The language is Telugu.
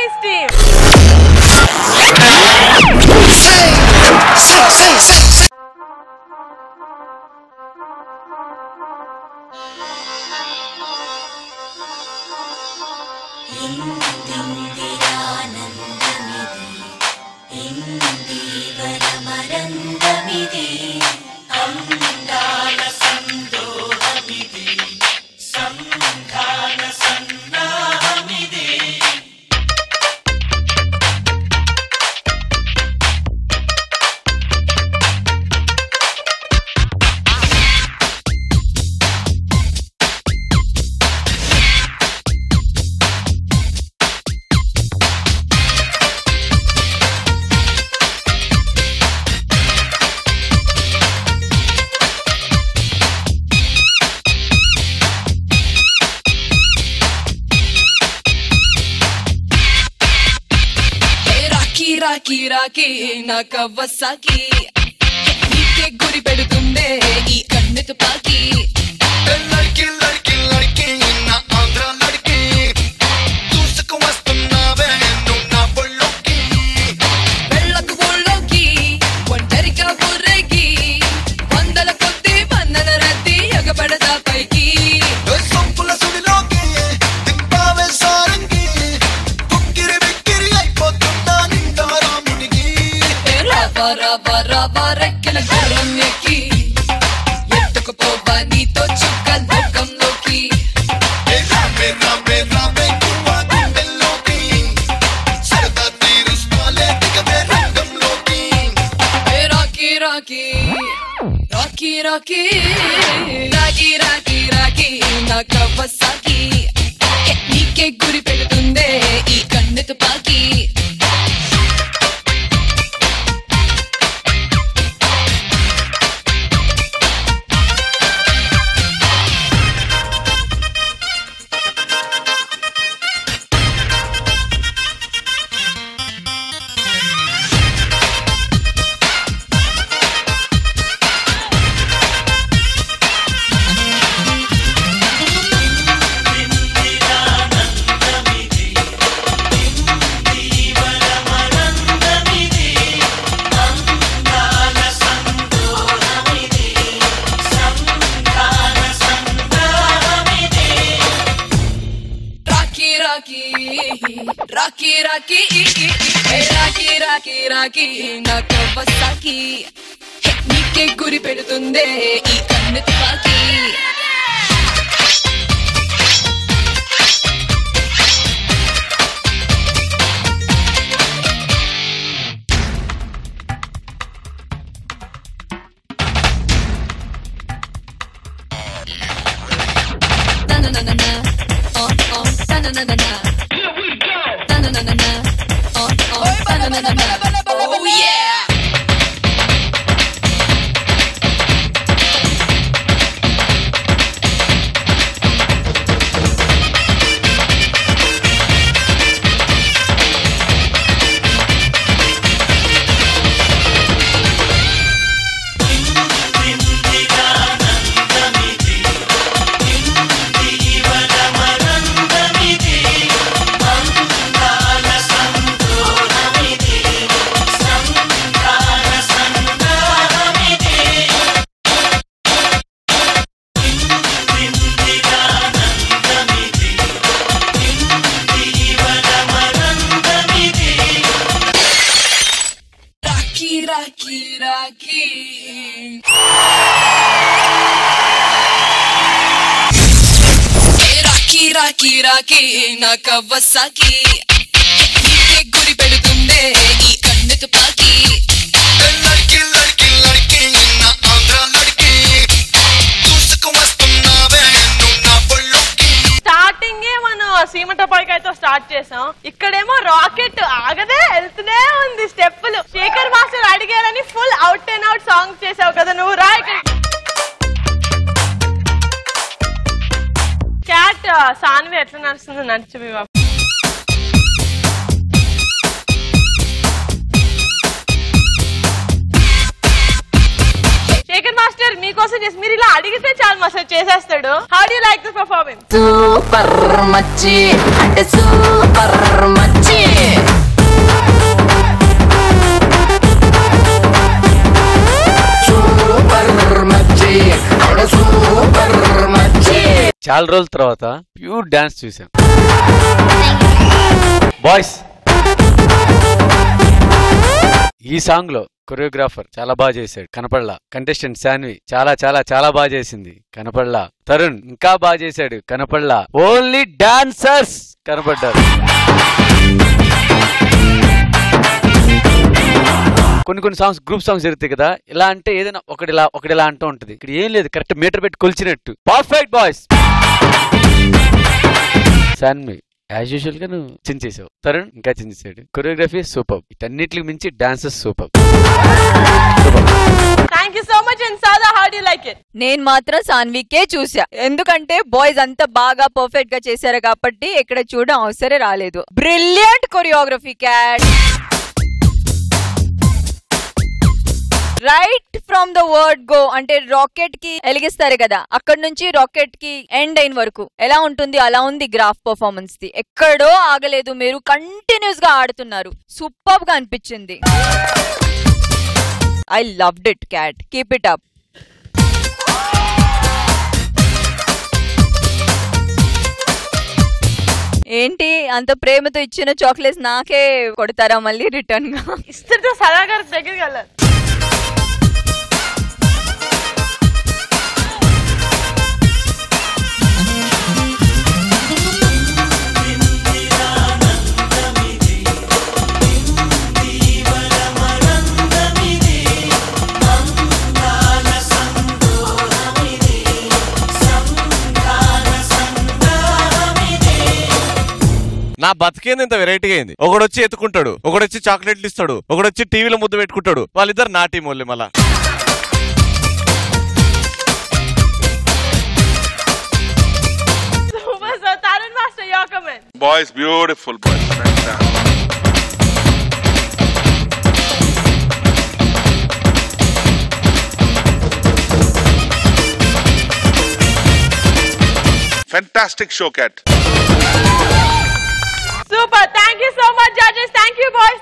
Enemies team. రాకి నా కవ్వసాకి నీకే గురి పెడుతుందే ఈ కన్ను తుపాకి లడ్కి లడ్కి లడ్కి నా ఆంధ్ర లడ్కి దూసుకు వస్తున్నావే నువ్వు నా బొళ్ళోకి వెళ్ళకు బొళ్ళోకి ఒంటరిగా బుర్రేకి వందల కొద్ది వందల రద్దీ ఎగబడదా పైకి సొంపుల సుడిలోకి దింపావే సారంగి కుక్కిరి బిక్కిరి అయిపోతుందా నిండా రాముడికి రావా రావా రావా రెక్కల గుర్రం ఎక్కి ఎత్తుకుపోవా నీతో చుక్క లోకంలోకి రావే రావే రావే కువా గుండెల్లోకి సరదా తీరుస్తాలే దిగవే రంగంలోకి రాకి రాకి రాకి రాకి రాకి రాకి రాకి నా కవ్వసాకి నీకే గురి పెడుతుందే ఈ కన్ను తుపాకి రాకి రాకి రాకి రాకి రాకి నా కవ్వసాకి నీకే గురి పెడుతుందే ఈ కన్ను తుపాకి Oh yeah! రాకి నా కవ్వసాకి నీకే గురి పెడుతుందే ఈ కన్ను తుపాకి లడ్కి లడ్కి లడ్కి నా ఆంధ్ర లడ్కి దూసుకు వస్తున్నావే నువ్వు నా బొళ్ళోకి స్టార్టింగ్ మనం సీమ టపాయికాయతో స్టార్ట్ చేసాం. ఇక్కడేమో రాకెట్ ఆగదే వెళ్తూనే ఉంది స్టెప్పులు. శేఖర్ మాస్టర్ అడిగారని full out and out song చేసావు కదా నువ్వు. రా క్యాట్ సాన్వి ఎట్లా నడుస్తుందో నడిచి మీ బాబు. శేఖర్ మాస్టర్ మీకోసం చేసి మీరు ఇలా అడిగితే చాలు మాస్టర్ చేసేస్తాడు. How do you like this performance? Super మచ్చి అంటే సూపర్ మచ్చి చాలా రోజుల తర్వాత ప్యూర్ డాన్స్ చూసాం. బాయ్స్, ఈ సాంగ్ లో కొరియోగ్రాఫర్ చాలా బాగా చేశాడు, కనపడలా. కంటెస్టెంట్ శాన్వి చాలా చాలా చాలా బాగా చేసింది, కనపడలా. తరుణ్ ఇంకా బాగా చేశాడు, కనపడలా. Only dancers కనపడ్డారు. కొన్ని సాంగ్స్ గ్రూప్ సాంగ్స్ జరుగుతాయి కదా, ఇలా అంటే ఏదైనా ఒకటిలా అంటూ ఉంటది. ఇక్కడ ఏం లేదు, కరెక్ట్ మీటర్ పెట్టి కొలిచినట్టు. Perfect boys. Saanvi as usual గా నువ్వు చించేసావు, తరుణ్ ఇంకా చించేసాడు. కొరియోగ్రఫీ సూపర్, ఇటన్నిటికి మించి dances super. Thank you so much. And Sada, how do you like it? నేను మాత్రం సాన్వికే చూసా, ఎందుకంటే బాయ్స్ అంతా బాగా పర్ఫెక్ట్ గా చేశారు కాబట్టి ఇక్కడ చూడడం అవసరం రాలేదు. Brilliant choreography cat. Right from the word go అంటే రాకెట్ కి ఎలిగిస్తారు కదా, అక్కడ నుంచి రాకెట్ కి ఎండ్ అయిన వరకు ఎలా ఉంటుంది అలా ఉంది గ్రాఫ్ పర్ఫార్మెన్స్ ది. ఎక్కడో ఆగలేదు, మీరు కంటిన్యూస్ గా ఆడుతున్నారు. సూపర్ గా అనిపించింది. I loved it cat, keep it up. ఏంటి అంత ప్రేమతో ఇచ్చిన చాక్లెట్స్ నాకే కొడతారా మళ్ళీ రిటర్న్ గా? ఇస్తే సదా గారి దగ్గరికి వెళ్ళాలి. నా బతికేంది ఇంత వెరైటీగా అయింది. ఒకడొచ్చి ఎత్తుకుంటాడు, ఒకడొచ్చి చాక్లెట్లు ఇస్తాడు, ఒకడొచ్చి టీవీలో ముద్దు పెట్టుకుంటాడు. వాళ్ళిద్దరు నా టీం వాళ్ళే. మళ్ళా Boys, beautiful boys. Fantastic show, Cat. Super. Thank you so much, judges. Thank you, boys.